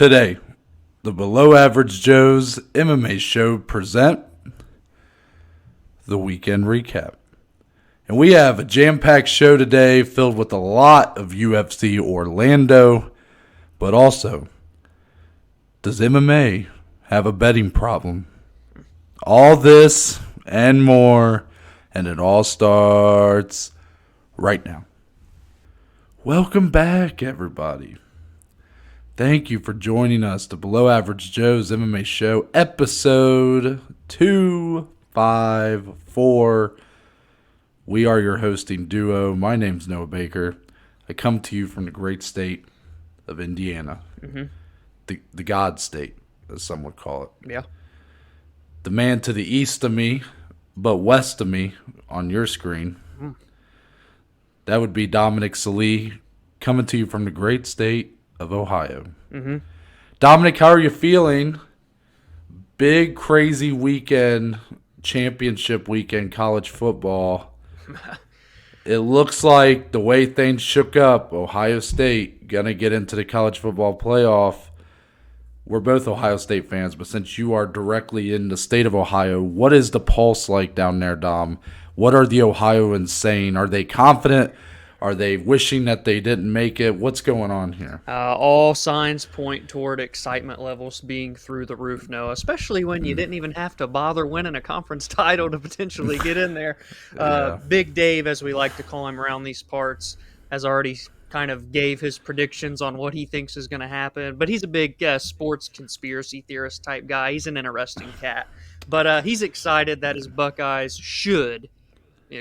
Today, the Below Average Joe's MMA show present the weekend recap. And we have a jam-packed show today filled with a lot of UFC Orlando, but also, does MMA have a betting problem? All this and more, and it all starts right now. Welcome back, everybody. Thank you for joining us to Below Average Joe's MMA show, episode 254. We are your hosting duo. My name's Noah Baker. I come to you from the great state of Indiana. The God state, as some would call it. Yeah. The man to the east of me, but west of me on your screen. That would be Dominic Salee, coming to you from the great state of Ohio. Dominic, how are you feeling? Big, crazy weekend, championship weekend, college football. It looks like the way things shook up, Ohio State going to get into the college football playoff. We're both Ohio State fans, but since you are directly in the state of Ohio, what is the pulse like down there, Dom? What are the Ohioans saying? Are they confident? Are they wishing that they didn't make it? What's going on here? All signs point toward excitement levels being through the roof, Noah, especially when you didn't even have to bother winning a conference title to potentially get in there. Big Dave, as we like to call him around these parts, has already kind of gave his predictions on what he thinks is going to happen. But he's a big sports conspiracy theorist type guy. He's an interesting cat. But he's excited that his Buckeyes should,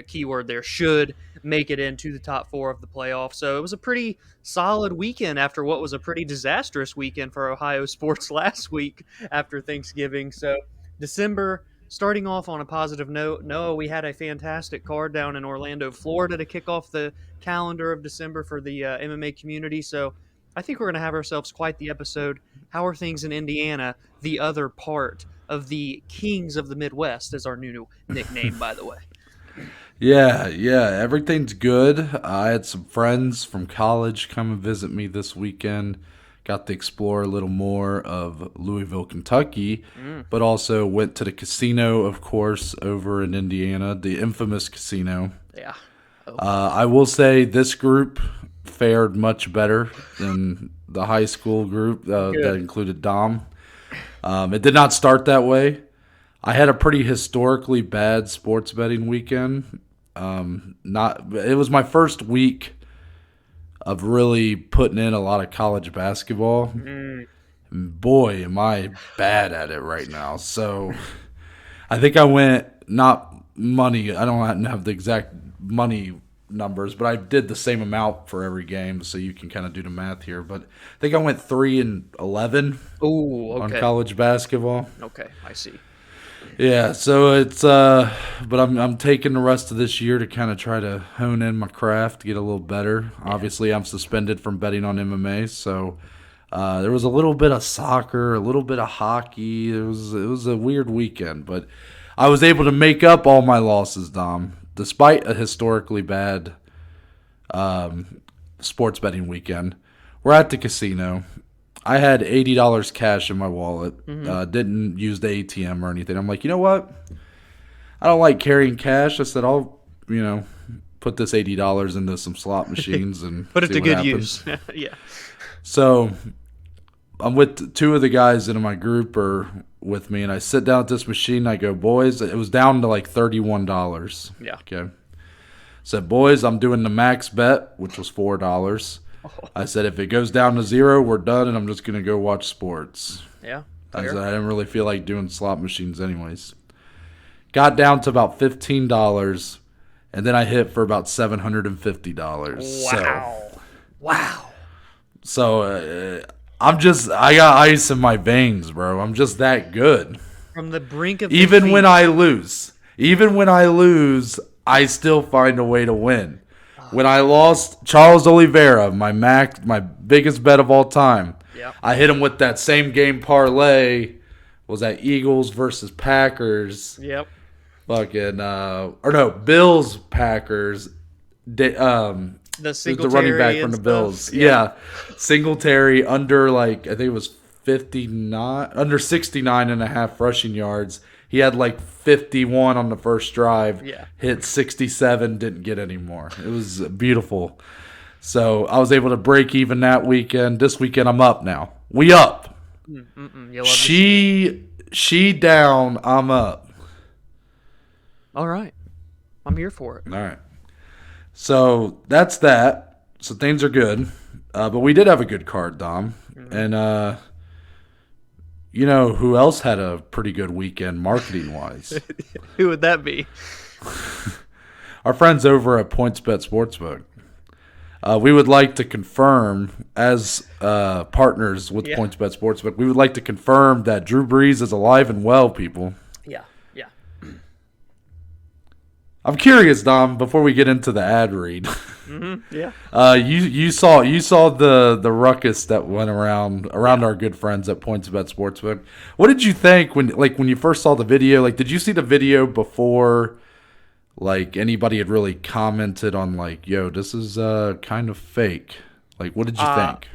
keyword there, should make it into the top four of the playoff. So it was a pretty solid weekend after what was a pretty disastrous weekend for Ohio sports last week after Thanksgiving. So December, starting off on a positive note, Noah, we had a fantastic card down in Orlando, Florida to kick off the calendar of December for the MMA community. So I think we're going to have ourselves quite the episode. How are things in Indiana, the other part of the Kings of the Midwest, is our new nickname, by the way. Yeah, everything's good. I had some friends from college come and visit me this weekend. Got to explore a little more of Louisville, Kentucky, but also went to the casino, of course, over in Indiana, the infamous casino. Yeah. I will say this group fared much better than the high school group that included Dom. It did not start that way. I had a pretty historically bad sports betting weekend. It was my first week of really putting in a lot of college basketball. Boy, am I bad at it right now. So I think I went, not money, I don't have the exact money numbers, but I did the same amount for every game, so you can kind of do the math here. But I think I went 3-11 on college basketball. Okay, I see. Yeah, so it's but I'm taking the rest of this year to kind of try to hone in my craft, get a little better. Yeah. Obviously, I'm suspended from betting on MMA, so there was a little bit of soccer, a little bit of hockey. It was a weird weekend, but I was able to make up all my losses, Dom, despite a historically bad sports betting weekend. We're at the casino. I had $80 cash in my wallet. Didn't use the ATM or anything. I'm like, you know what? I don't like carrying cash. I said, I'll, put this $80 into some slot machines and put it to good happens. use. Yeah. So I'm with two of the guys in my group are with me, and I sit down at this machine. And I go, boys, it was down to like $31. Yeah. Okay. Said, boys, I'm doing the max bet, which was $4. I said, if it goes down to 0, we're done, and I'm just going to go watch sports. Yeah. I said, I didn't really feel like doing slot machines anyways. Got down to about $15, and then I hit for about $750. Wow. So I got ice in my veins, bro. I'm just that good. From the brink of Even when I lose, I still find a way to win. When I lost Charles Oliveira, my biggest bet of all time, I hit him with that same game parlay. Was that Eagles versus Packers? Yep. Bills Packers. The running back from the Bills. Yeah. Singletary under I think it was under 69 and a half rushing yards. He had like 51 on the first drive. Yeah. Hit 67, didn't get any more. It was beautiful. So I was able to break even that weekend. This weekend I'm up now. We up. She down, I'm up. All right. I'm here for it. All right. So that's that. So things are good. But we did have a good card, Dom. And you know who else had a pretty good weekend marketing-wise? Who would that be? Our friends over at PointsBet Sportsbook. We would like to confirm, as partners with PointsBet Sportsbook, we would like to confirm that Drew Brees is alive and well, people. Yeah. I'm curious, Dom, before we get into the ad read. Yeah. You saw the ruckus that went around our good friends at PointsBet Sportsbook. What did you think when you first saw the video? Like, did you see the video before like anybody had really commented on like, yo, this is kind of fake? Like, what did you think?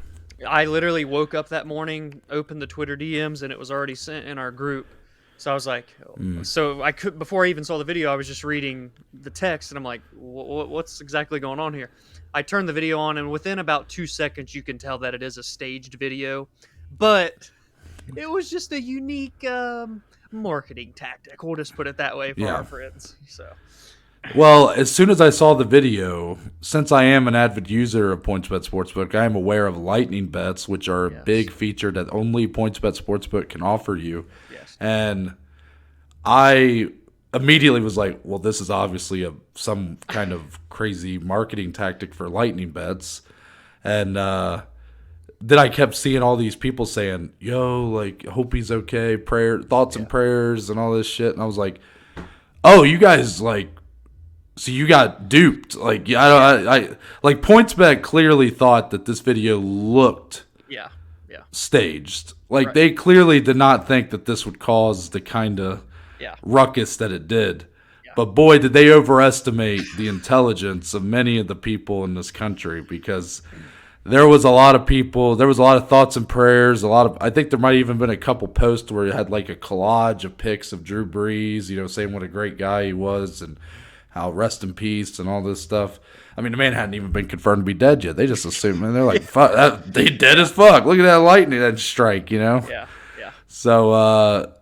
I literally woke up that morning, opened the Twitter DMs, and it was already sent in our group. So I was like, so I could, before I even saw the video, I was just reading the text, and I'm like, what's exactly going on here? I turned the video on, and within about 2 seconds, you can tell that it is a staged video, but it was just a unique marketing tactic. We'll just put it that way for our friends. So. Well, as soon as I saw the video, since I am an avid user of PointsBet Sportsbook, I am aware of lightning bets, which are a big feature that only PointsBet Sportsbook can offer you. Yes. And I immediately was like, well, this is obviously some kind of crazy marketing tactic for lightning bets. And then I kept seeing all these people saying, yo, like, hope he's okay, thoughts and prayers and all this shit. And I was like, oh, you guys, like, so you got duped. Like, I like PointsBet clearly thought that this video looked staged. Like, they clearly did not think that this would cause the kind of ruckus that it did. Yeah. But boy, did they overestimate the intelligence of many of the people in this country, because there was a lot of people, there was a lot of thoughts and prayers, I think there might even been a couple posts where it had like a collage of pics of Drew Brees, you know, saying what a great guy he was and how rest in peace and all this stuff. I mean, the man hadn't even been confirmed to be dead yet. They just assumed, man, they're like, fuck, they dead as fuck. Look at that lightning strike, you know? Yeah. So,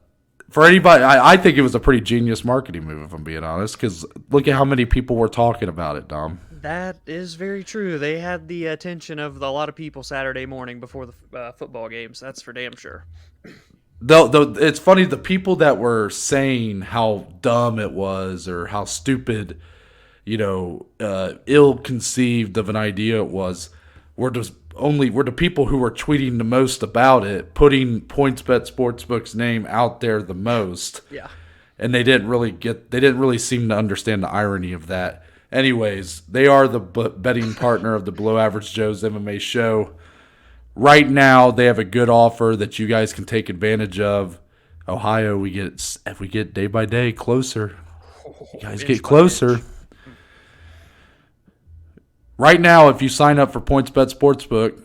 for anybody, I think it was a pretty genius marketing move, if I'm being honest, because look at how many people were talking about it, Dom. That is very true. They had the attention of a lot of people Saturday morning before the football games. That's for damn sure. Though it's funny, the people that were saying how dumb it was or how stupid, you know, ill-conceived of an idea it was, were the people who were tweeting the most about it, putting PointsBet Sportsbook's name out there the most. Yeah. And they didn't really seem to understand the irony of that. Anyways, they are the betting partner of the Below Average Joe's MMA show. Right now, they have a good offer that you guys can take advantage of. Ohio, we get day by day closer. You guys get closer. Right now, if you sign up for PointsBet Sportsbook,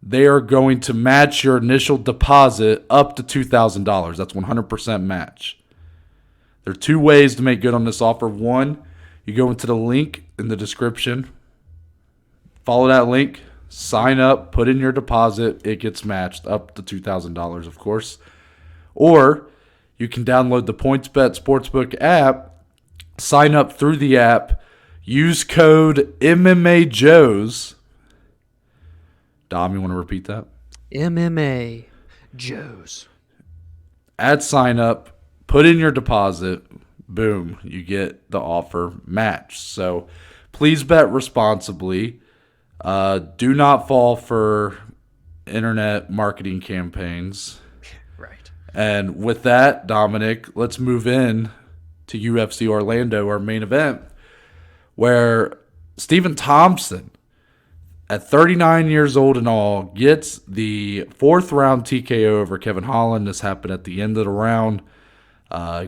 they are going to match your initial deposit up to $2,000. That's 100% match. There are two ways to make good on this offer. One, you go into the link in the description, follow that link, sign up, put in your deposit. It gets matched up to $2,000, of course. Or you can download the PointsBet Sportsbook app, sign up through the app, use code MMAJOES. Dom, you want to repeat that? MMA Joe's. At sign up, put in your deposit, boom, you get the offer matched. So please bet responsibly. Do not fall for internet marketing campaigns. Right. And with that, Dominic, let's move in to UFC Orlando, our main event, where Stephen Thompson, at 39 years old and all, gets the fourth round TKO over Kevin Holland. This happened at the end of the round.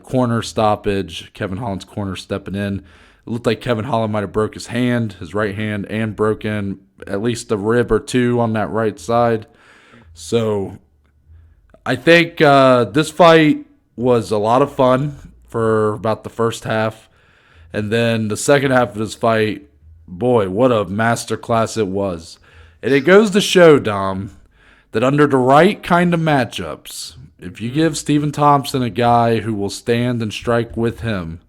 Corner stoppage. Kevin Holland's corner stepping in. It looked like Kevin Holland might have broke his right hand, and broken at least a rib or two on that right side. So I think this fight was a lot of fun for about the first half. And then the second half of this fight, boy, what a masterclass it was. And it goes to show, Dom, that under the right kind of matchups, if you give Stephen Thompson a guy who will stand and strike with him,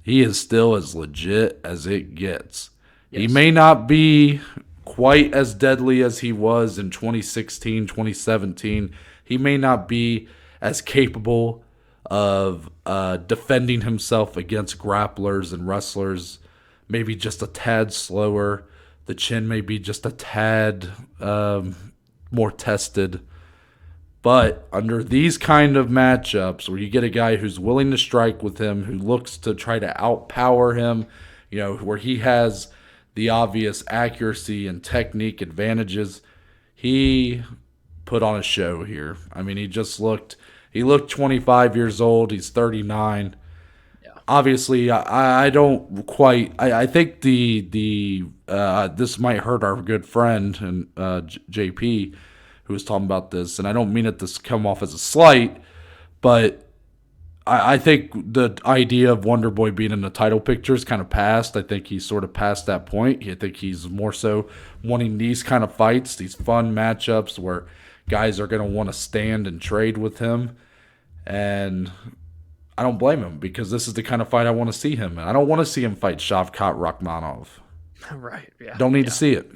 he is still as legit as it gets. Yes. He may not be quite as deadly as he was in 2016, 2017. He may not be as capable of defending himself against grapplers and wrestlers. Maybe just a tad slower. The chin may be just a tad more tested. But under these kind of matchups where you get a guy who's willing to strike with him, who looks to try to outpower him, where he has the obvious accuracy and technique advantages, he put on a show here. I mean, he looked 25 years old. He's 39. Yeah. Obviously, I think this might hurt our good friend and JP, who was talking about this, and I don't mean it to come off as a slight, but I think the idea of Wonderboy being in the title picture is kind of past. I think he's sort of past that point. I think he's more so wanting these kind of fights, these fun matchups where guys are going to want to stand and trade with him, and I don't blame him because this is the kind of fight I want to see him in. I don't want to see him fight Shavkat Rakhmonov. Right, yeah. Don't need to see it.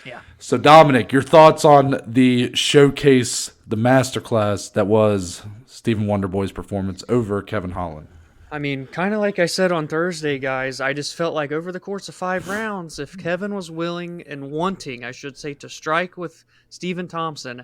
Yeah. So, Dominic, your thoughts on the showcase, the masterclass that was Stephen Wonderboy's performance over Kevin Holland? I mean, kind of like I said on Thursday, guys, I just felt like over the course of 5 rounds, if Kevin was willing and wanting, I should say, to strike with Stephen Thompson,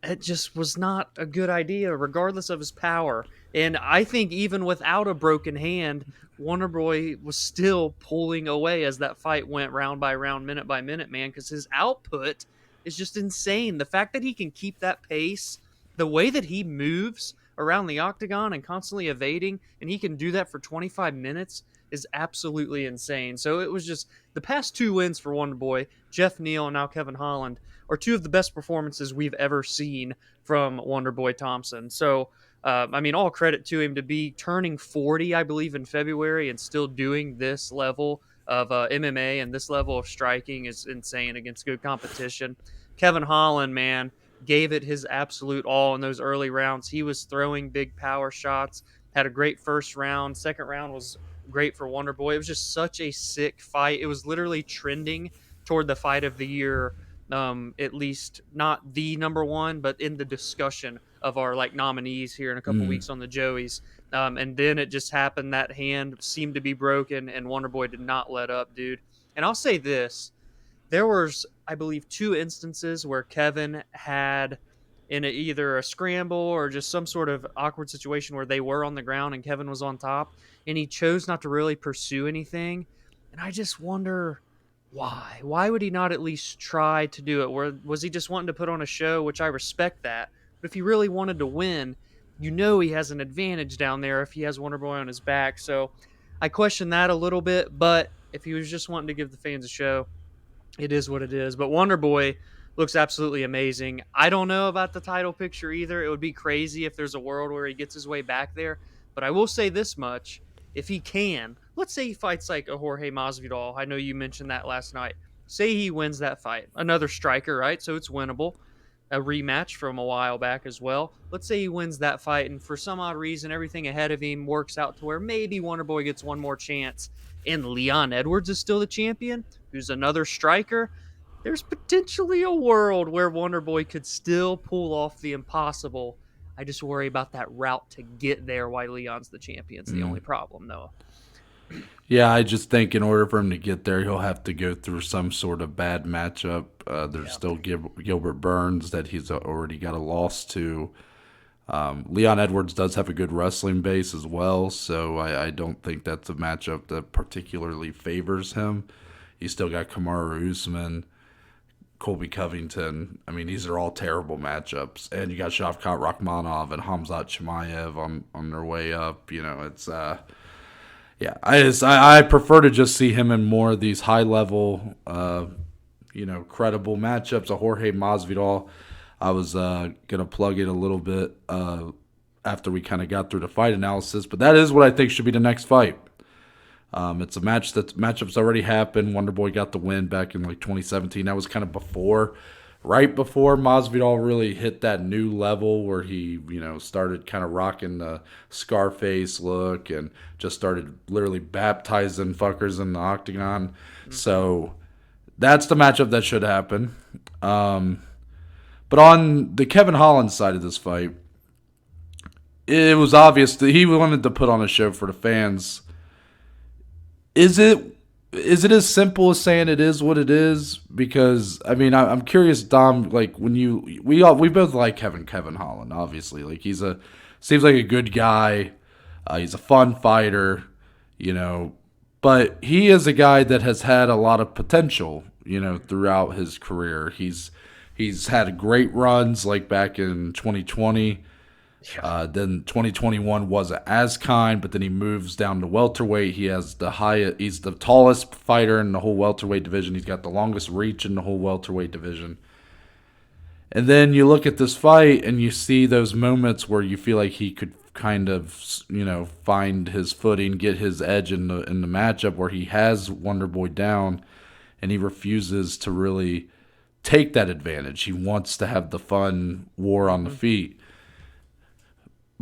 it just was not a good idea, regardless of his power. And I think even without a broken hand, Wonderboy was still pulling away as that fight went round by round, minute by minute, man, because his output is just insane. The fact that he can keep that pace, the way that he moves around the octagon and constantly evading, and he can do that for 25 minutes is absolutely insane. So it was just the past 2 wins for Wonderboy, Jeff Neal and now Kevin Holland, are 2 of the best performances we've ever seen from Wonderboy Thompson. So, all credit to him to be turning 40, I believe, in February and still doing this level of MMA and this level of striking is insane against good competition. Kevin Holland, man, gave it his absolute all in those early rounds. He was throwing big power shots, had a great first round. Second round was great for Wonderboy. It was just such a sick fight. It was literally trending toward the fight of the year, at least not the number one, but in the discussion of our nominees here in a couple weeks on the Joeys. And then it just happened. That hand seemed to be broken, and Wonderboy did not let up, dude. And I'll say this. There was, I believe, 2 instances where Kevin had in either a scramble or just some sort of awkward situation where they were on the ground and Kevin was on top, and he chose not to really pursue anything. And I just wonder why. Why would he not at least try to do it? Or was he just wanting to put on a show, which I respect that. But if he really wanted to win, he has an advantage down there if he has Wonderboy on his back. So I question that a little bit, but if he was just wanting to give the fans a show, it is what it is. But Wonderboy looks absolutely amazing. I don't know about the title picture either. It would be crazy if there's a world where he gets his way back there. But I will say this much. If he can, let's say he fights like a Jorge Masvidal. I know you mentioned that last night. Say he wins that fight. Another striker, right? So it's winnable. A rematch from a while back as well. Let's say he wins that fight, and for some odd reason, everything ahead of him works out to where maybe Wonderboy gets one more chance, and Leon Edwards is still the champion, who's another striker. There's potentially a world where Wonderboy could still pull off the impossible. I just worry about that route to get there while Leon's the champion. It's the only problem, though. Yeah, I just think in order for him to get there, he'll have to go through some sort of bad matchup. There's still Gilbert Burns that he's already got a loss to. Leon Edwards does have a good wrestling base as well, so I don't think that's a matchup that particularly favors him. He's still got Kamaru Usman, Colby Covington. I mean, these are all terrible matchups. And you got Shavkat Rakhmonov and Khamzat Chimaev on their way up. It's yeah. I prefer to just see him in more of these high level, credible matchups. A Jorge Masvidal. I was gonna plug it a little bit after we kind of got through the fight analysis, but that is what I think should be the next fight. It's a matchup's already happened. Wonderboy got the win back in like 2017. That was kind of right before Masvidal really hit that new level where he, started kind of rocking the Scarface look and just started literally baptizing fuckers in the octagon. Mm-hmm. So that's the matchup that should happen. But on the Kevin Holland side of this fight, it was obvious that he wanted to put on a show for the fans. Is it as simple as saying it is what it is? Because I'm curious, Dom. Like when we both like Kevin Holland, obviously. Like seems like a good guy. He's a fun fighter, But he is a guy that has had a lot of potential, throughout his career. He's had great runs, like back in 2020. Then 2021 wasn't as kind, but then he moves down to welterweight. He's the tallest fighter in the whole welterweight division. He's got the longest reach in the whole welterweight division. And then you look at this fight and you see those moments where you feel like he could kind of, find his footing, get his edge in the matchup, where he has Wonderboy down and he refuses to really take that advantage. He wants to have the fun war on the feet.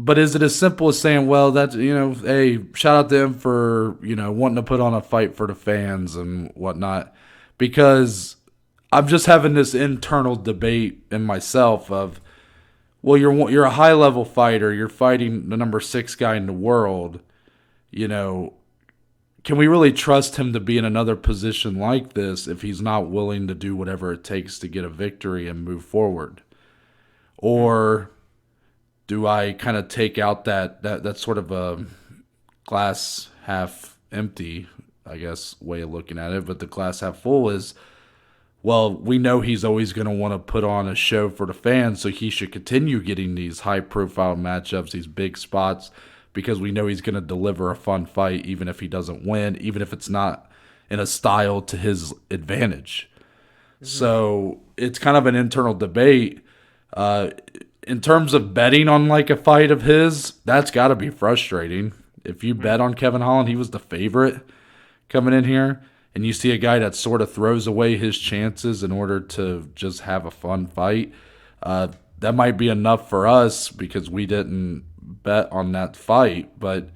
But is it as simple as saying, well, that's, hey, shout out to him for, wanting to put on a fight for the fans and whatnot? Because I'm just having this internal debate in myself of, well, you're a high-level fighter. You're fighting the number 6 guy in the world. Can we really trust him to be in another position like this if he's not willing to do whatever it takes to get a victory and move forward? Or do I kind of take out that sort of a glass half empty, I guess, way of looking at it? But the glass half full is, well, we know he's always going to want to put on a show for the fans, so he should continue getting these high-profile matchups, these big spots, because we know he's going to deliver a fun fight even if he doesn't win, even if it's not in a style to his advantage. Mm-hmm. So it's kind of an internal debate. In terms of betting on like a fight of his, that's got to be frustrating. If you bet on Kevin Holland, he was the favorite coming in here, and you see a guy that sort of throws away his chances in order to just have a fun fight, that might be enough for us because we didn't bet on that fight. But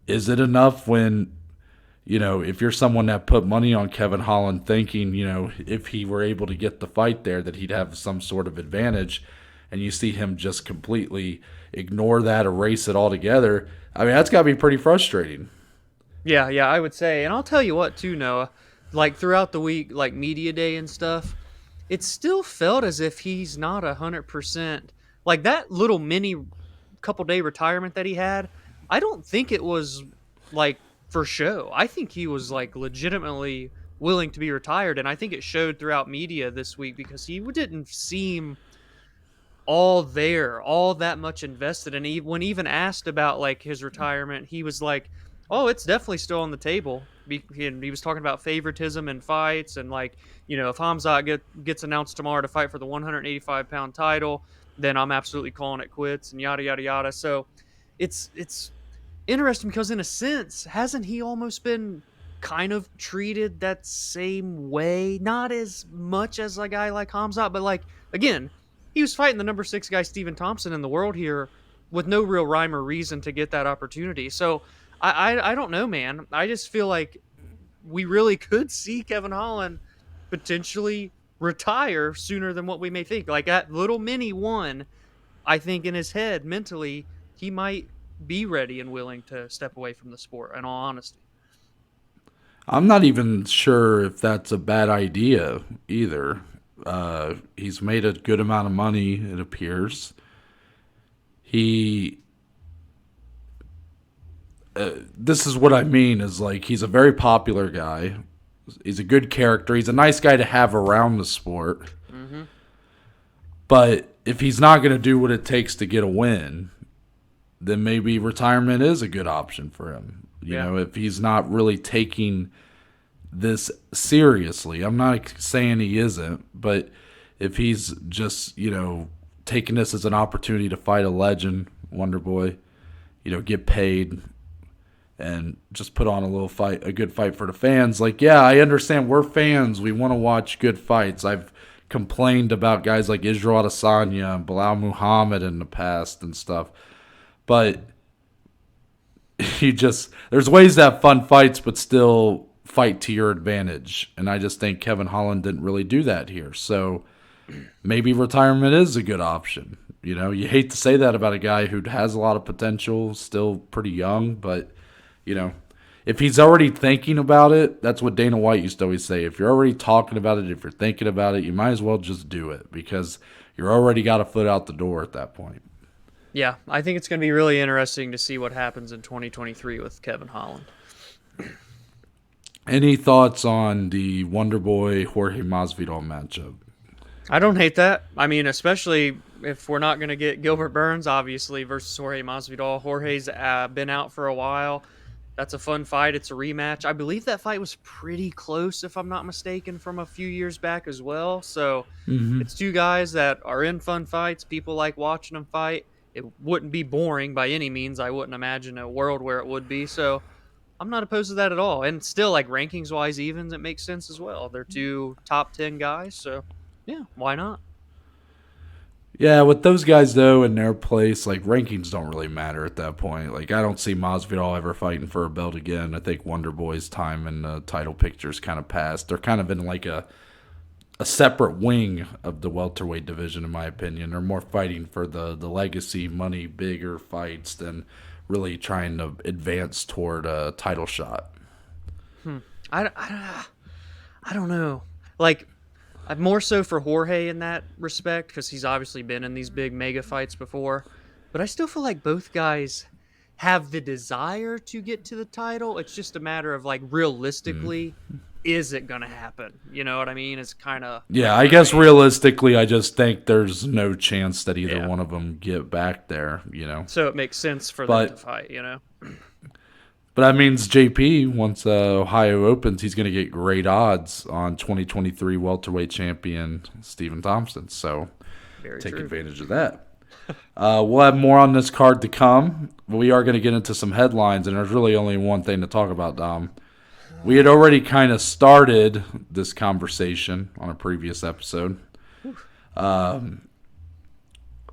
is it enough when, if you're someone that put money on Kevin Holland thinking, if he were able to get the fight there that he'd have some sort of advantage, and you see him just completely ignore that, erase it altogether, that's got to be pretty frustrating. Yeah, I would say. And I'll tell you what, too, Noah. Like, throughout the week, like media day and stuff, it still felt as if he's not 100%. Like, that little mini couple-day retirement that he had, I don't think it was, like, for show. I think he was, like, legitimately willing to be retired. And I think it showed throughout media this week because he didn't seem all that much invested. And when even asked about like his retirement, he was like, oh, it's definitely still on the table. He was talking about favoritism in fights and like, if Hamzat gets announced tomorrow to fight for the 185-pound title, then I'm absolutely calling it quits and yada yada yada. So it's interesting because in a sense, hasn't he almost been kind of treated that same way? Not as much as a guy like Hamzat, but like, again, he was fighting the number 6 guy, Stephen Thompson, in the world here with no real rhyme or reason to get that opportunity. So I don't know, man. I just feel like we really could see Kevin Holland potentially retire sooner than what we may think. Like that little mini one, I think in his head, mentally, he might be ready and willing to step away from the sport, in all honesty. I'm not even sure if that's a bad idea either. He's made a good amount of money, it appears. This is what I mean, is like he's a very popular guy. He's a good character. He's a nice guy to have around the sport. Mm-hmm. But if he's not going to do what it takes to get a win, then maybe retirement is a good option for him. You know, if he's not really taking this seriously. I'm not saying he isn't, but if he's just, taking this as an opportunity to fight a legend, Wonderboy, get paid and just put on a good fight for the fans. Like, yeah, I understand we're fans. We want to watch good fights. I've complained about guys like Israel Adesanya and Bilal Muhammad in the past and stuff. But there's ways to have fun fights but still fight to your advantage. And I just think Kevin Holland didn't really do that here. So maybe retirement is a good option. You hate to say that about a guy who has a lot of potential, still pretty young, but if he's already thinking about it, that's what Dana White used to always say. If you're already talking about it, if you're thinking about it, you might as well just do it because you're already got a foot out the door at that point. Yeah, I think it's going to be really interesting to see what happens in 2023 with Kevin Holland. Any thoughts on the Wonderboy Jorge Masvidal matchup? I don't hate that. I mean, especially if we're not going to get Gilbert Burns, obviously, versus Jorge Masvidal. Jorge's been out for a while. That's a fun fight. It's a rematch. I believe that fight was pretty close, if I'm not mistaken, from a few years back as well. So It's two guys that are in fun fights. People like watching them fight. It wouldn't be boring by any means. I wouldn't imagine a world where it would be. So I'm not opposed to that at all. And still, like rankings-wise evens, it makes sense as well. They're two top 10 guys. So, yeah, why not? Yeah, with those guys, though, in their place, like, rankings don't really matter at that point. Like, I don't see Masvidal ever fighting for a belt again. I think Wonderboy's time in the title picture's kind of passed. They're kind of in, like, a separate wing of the welterweight division, in my opinion. They're more fighting for the legacy, money, bigger fights than really trying to advance toward a title shot. I don't know. Like, I'm more so for Jorge in that respect because he's obviously been in these big mega fights before. But I still feel like both guys have the desire to get to the title. It's just a matter of, like, realistically, is it going to happen? You know what I mean? It's kind of... Yeah, I guess realistically, I just think there's no chance that either one of them get back there, So it makes sense for them to fight, But that means JP, once Ohio opens, he's going to get great odds on 2023 welterweight champion Stephen Thompson. So take advantage of that. We'll have more on this card to come. We are going to get into some headlines, and there's really only one thing to talk about, Dom. We had already kind of started this conversation on a previous episode.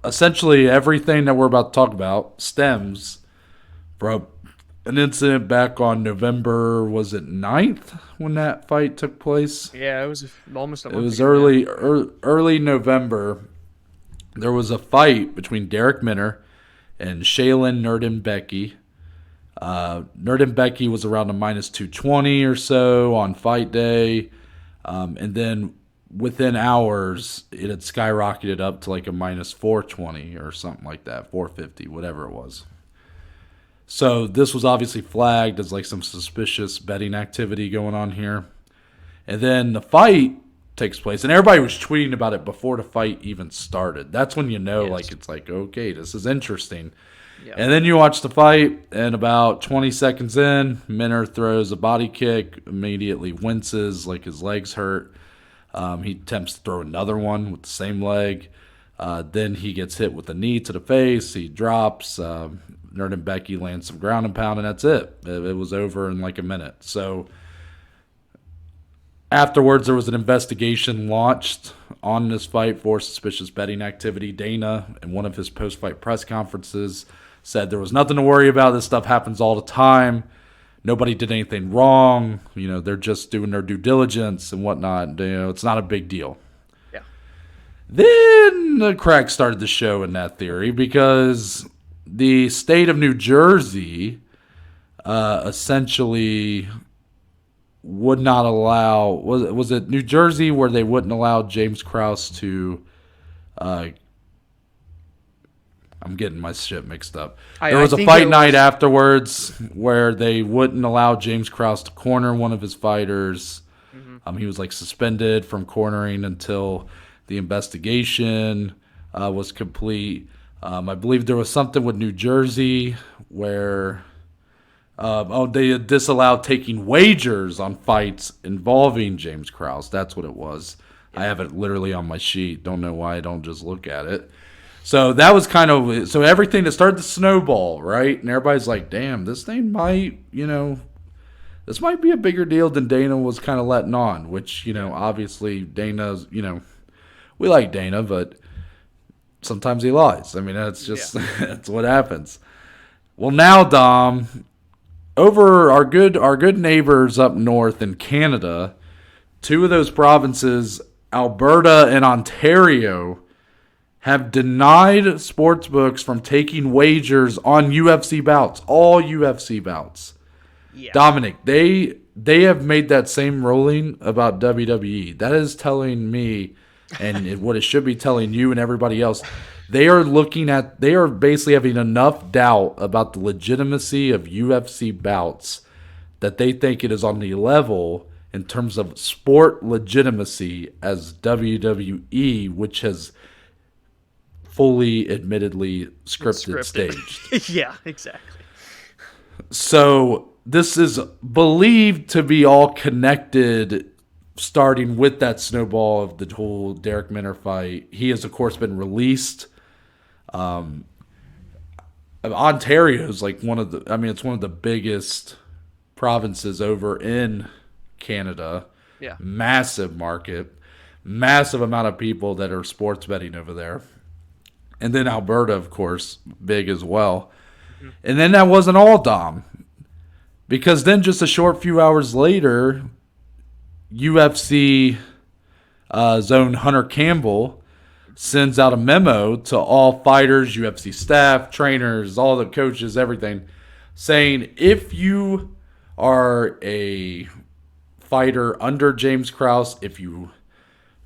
Essentially, everything that we're about to talk about stems from an incident back on November, was it 9th when that fight took place? Yeah, it was almost a month. It was ago. early November. There was a fight between Derek Minner and Shaylin Nurdin-Becky. Nurdin-Becky was around a minus 220 or so on fight day. And then within hours, it had skyrocketed up to like a minus 420 or something like that, 450, whatever it was. So this was obviously flagged as like some suspicious betting activity going on here. And then the fight takes place, and everybody was tweeting about it before the fight even started. That's when like, it's like, okay, this is interesting. Yep. And then you watch the fight, and about 20 seconds in, Minner throws a body kick, immediately winces, like his legs hurt. He attempts to throw another one with the same leg. Then he gets hit with a knee to the face. He drops. Nurdin-Becky lands some ground and pound, and that's it. It was over in like a minute. So afterwards, there was an investigation launched on this fight for suspicious betting activity. Dana, in one of his post-fight press conferences, said there was nothing to worry about. This stuff happens all the time. Nobody did anything wrong. They're just doing their due diligence and whatnot. It's not a big deal. Yeah. Then the crack started to show in that theory because the state of New Jersey essentially would not allow... Was it New Jersey where they wouldn't allow James Krause to... I'm getting my shit mixed up. There was a fight night afterwards where they wouldn't allow James Krause to corner one of his fighters. Mm-hmm. He was like suspended from cornering until the investigation was complete. I believe there was something with New Jersey where they had disallowed taking wagers on fights involving James Krause. That's what it was. I have it literally on my sheet. Don't know why I don't just look at it. So that was kind of so everything that started to snowball, right? And everybody's like, "Damn, this thing might, this might be a bigger deal than Dana was kind of letting on." Which, obviously Dana's, we like Dana, but sometimes he lies. I mean, that's just that's what happens. Well, now Dom, over our good neighbors up north in Canada, two of those provinces, Alberta and Ontario, have denied sportsbooks from taking wagers on UFC bouts, all UFC bouts. Yeah. Dominic, they have made that same ruling about WWE. That is telling me, and what it should be telling you and everybody else, they are basically having enough doubt about the legitimacy of UFC bouts that they think it is on the level in terms of sport legitimacy as WWE, which has fully, admittedly scripted, staged. Yeah, exactly. So this is believed to be all connected, starting with that snowball of the whole Derek Minner fight. He has, of course, been released. Ontario is like it's one of the biggest provinces over in Canada. Yeah. Massive market, massive amount of people that are sports betting over there. And then Alberta, of course, big as well. Mm-hmm. And then that wasn't all, Dom. Because then just a short few hours later, UFC Zone Hunter Campbell sends out a memo to all fighters, UFC staff, trainers, all the coaches, everything, saying if you are a fighter under James Krause, if you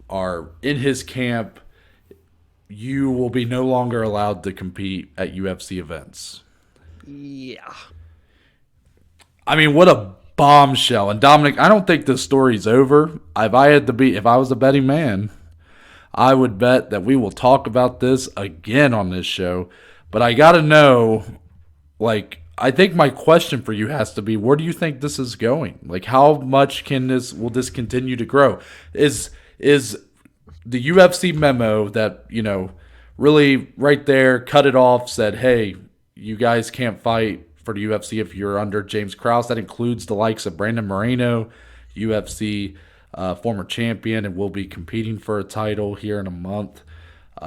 are in his camp, you will be no longer allowed to compete at UFC events. Yeah. I mean, what a bombshell. And Dominic, I don't think this story's over. If I was a betting man, I would bet that we will talk about this again on this show. But I got to know, I think my question for you has to be, where do you think this is going? Like, how much will this continue to grow? Is the UFC memo that, really right there cut it off, said, hey, you guys can't fight for the UFC if you're under James Krause. That includes the likes of Brandon Moreno, UFC former champion, and will be competing for a title here in a month.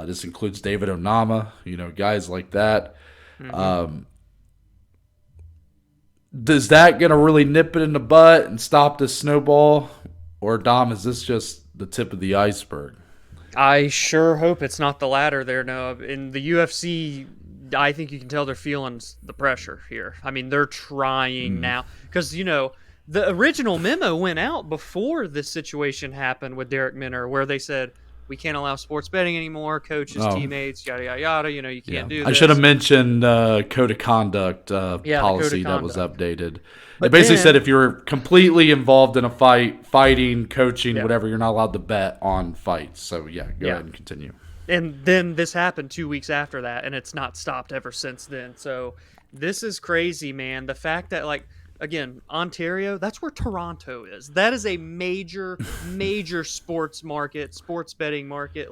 This includes David Onama, guys like that. Mm-hmm. Is that going to really nip it in the butt and stop this snowball? Or, Dom, is this just the tip of the iceberg? I sure hope it's not the latter there, Noah. In the UFC, I think you can tell they're feeling the pressure here. I mean, they're trying now. Because, the original memo went out before this situation happened with Derek Minner, where they said, we can't allow sports betting anymore, coaches, teammates, yada, yada, yada. You can't do this. I should have mentioned code of conduct policy that was updated. It basically said if you're completely involved in a fight, fighting, coaching, whatever, you're not allowed to bet on fights. So, go ahead and continue. And then this happened 2 weeks after that, and it's not stopped ever since then. So this is crazy, man. The fact that, again, Ontario, that's where Toronto is. That is a major, major sports market, sports betting market,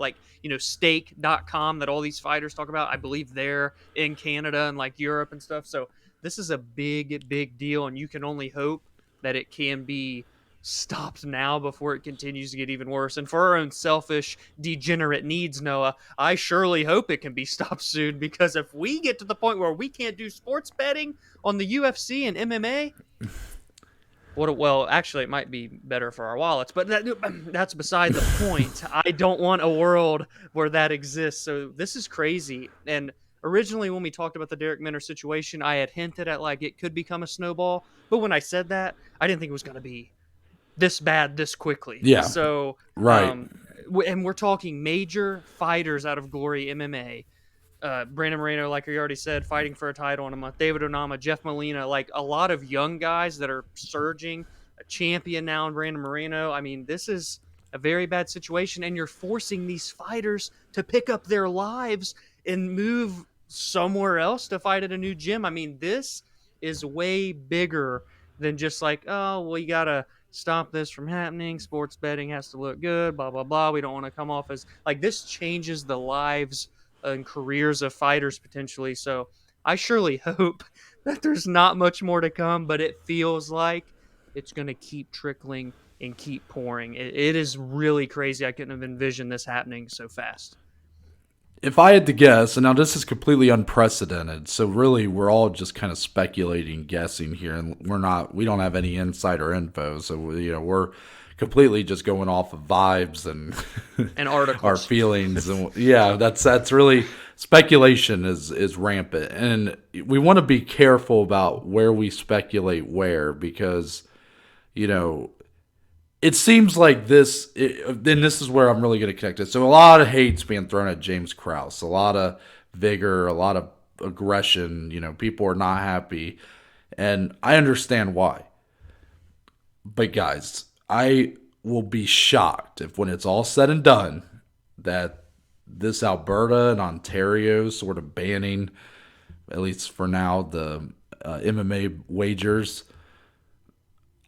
stake.com that all these fighters talk about. I believe they're in Canada and Europe and stuff. So this is a big, big deal, and you can only hope that it can be stopped now before it continues to get even worse. And for our own selfish, degenerate needs, Noah, I surely hope it can be stopped soon, because if we get to the point where we can't do sports betting on the UFC and MMA, well, actually, it might be better for our wallets, but that's beside the point. I don't want a world where that exists. So this is crazy. And originally, when we talked about the Derek Minner situation, I had hinted at it could become a snowball. But when I said that, I didn't think it was going to be this bad this quickly. Yeah. So, right. And we're talking major fighters out of Glory MMA. Brandon Moreno, like we already said, fighting for a title in a month. David Onama, Jeff Molina, a lot of young guys that are surging. A champion now in Brandon Moreno. I mean, this is a very bad situation, and you're forcing these fighters to pick up their lives and move somewhere else to fight at a new gym. I mean, this is way bigger than just we got to stop this from happening. Sports betting has to look good, blah, blah, blah. We don't want to come off as like this changes the lives and careers of fighters potentially. So I surely hope that there's not much more to come, but it feels like it's going to keep trickling and keep pouring. It is really crazy. I couldn't have envisioned this happening so fast. If I had to guess, and now this is completely unprecedented, so really we're all just kind of speculating, guessing here, and we don't have any insider info, so we're completely just going off of vibes and articles, our feelings, and that's really speculation is rampant, and we want to be careful about where we speculate where, because it seems like this, then this is where I'm really going to connect it. So a lot of hate's being thrown at James Krause, a lot of vigor, a lot of aggression. People are not happy, and I understand why. But guys, I will be shocked if when it's all said and done that this Alberta and Ontario sort of banning, at least for now, the MMA wagers.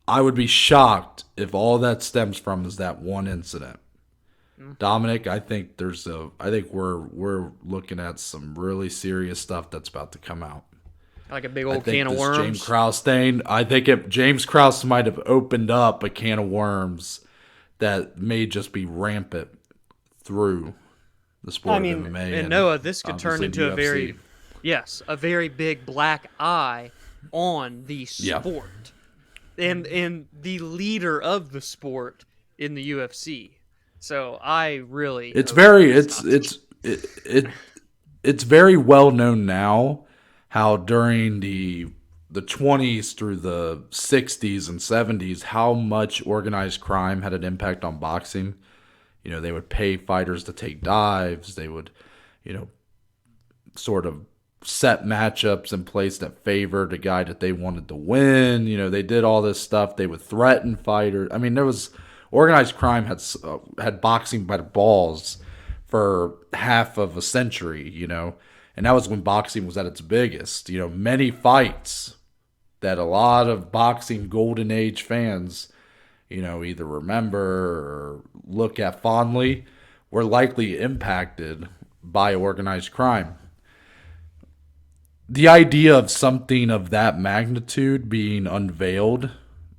I would be shocked if all that stems from is that one incident. Dominic, I think we're looking at some really serious stuff that's about to come out. Like a big old can of worms. James Krause thing. I think James Krause might have opened up a can of worms that may just be rampant through the sport of MMA. And Noah, this could turn into a very big black eye on the sport. And the leader of the sport in the UFC. So I really it's very well known now how during the 20s through the 60s and 70s how much organized crime had an impact on boxing. They would pay fighters to take dives. They would, sort of set matchups in place that favored a guy that they wanted to win. They did all this stuff. They would threaten fighters. I mean, there was organized crime had boxing by the balls for half of a century, and that was when boxing was at its biggest. Many fights that a lot of boxing golden age fans, either remember or look at fondly were likely impacted by organized crime. The idea of something of that magnitude being unveiled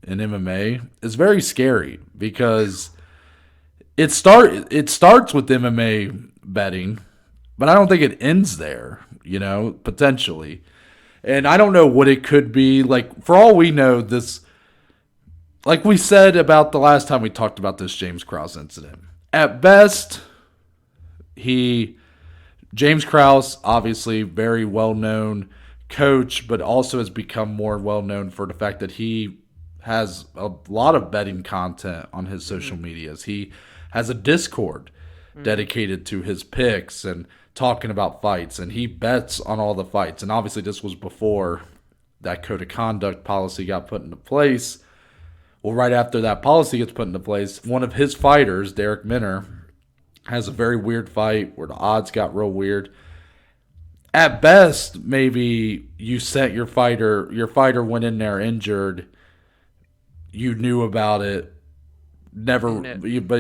in MMA is very scary because it starts with MMA betting, but I don't think it ends there, potentially. And I don't know what it could be. Like, for all we know, this, like we said about the last time we talked about this James Krause incident, at best, James Krause, obviously very well-known coach, but also has become more well-known for the fact that he has a lot of betting content on his social medias. He has a Discord dedicated to his picks and talking about fights, and he bets on all the fights. And obviously this was before that code of conduct policy got put into place. Well, right after that policy gets put into place, one of his fighters, Derek Minner, has a very weird fight where the odds got real weird. At best, maybe you sent your fighter went in there injured, you knew about it, but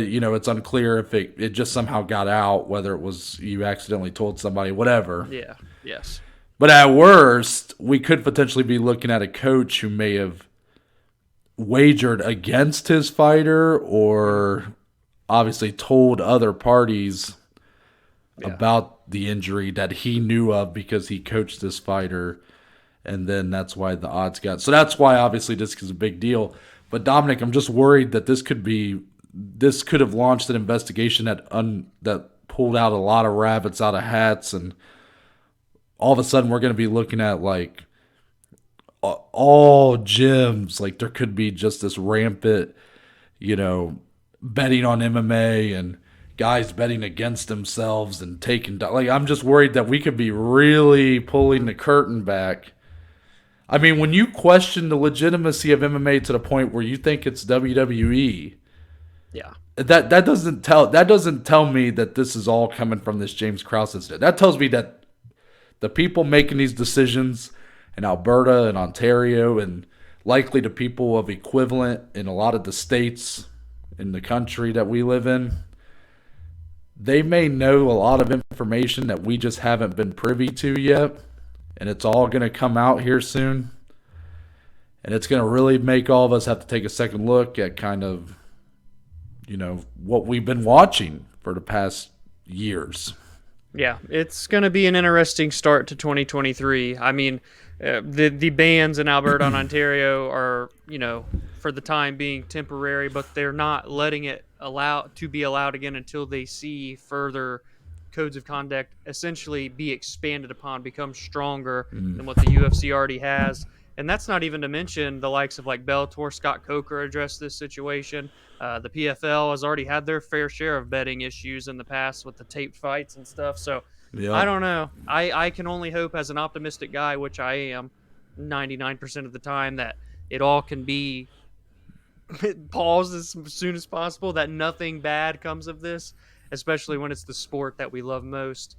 it's unclear if it just somehow got out, whether it was you accidentally told somebody, whatever. Yeah, yes. But at worst, we could potentially be looking at a coach who may have wagered against his fighter or obviously told other parties about the injury that he knew of because he coached this fighter, and then that's why the odds got. So that's why obviously this is a big deal. But Dominic, I'm just worried that this could have launched an investigation that pulled out a lot of rabbits out of hats, and all of a sudden we're going to be looking at like all gyms. Like there could be just this rampant, betting on MMA and guys betting against themselves and taking, like, I'm just worried that we could be really pulling the curtain back. I mean, when you question the legitimacy of MMA to the point where you think it's WWE, that doesn't tell me that this is all coming from this James Krause incident. That tells me that the people making these decisions in Alberta and Ontario and likely to people of equivalent in a lot of the states in the country that we live in. They may know a lot of information that we just haven't been privy to yet, and it's all going to come out here soon. And it's going to really make all of us have to take a second look at kind of, what we've been watching for the past years. Yeah, it's going to be an interesting start to 2023. I mean, the bans in Alberta and Ontario are, for the time being temporary, but they're not letting it be allowed again until they see further codes of conduct essentially be expanded upon, become stronger than what the UFC already has. And that's not even to mention the likes of like Bellator, Scott Coker addressed this situation. The PFL has already had their fair share of betting issues in the past with the taped fights and stuff. So I don't know. I can only hope as an optimistic guy, which I am 99% of the time, that it all can be paused as soon as possible, that nothing bad comes of this, especially when it's the sport that we love most.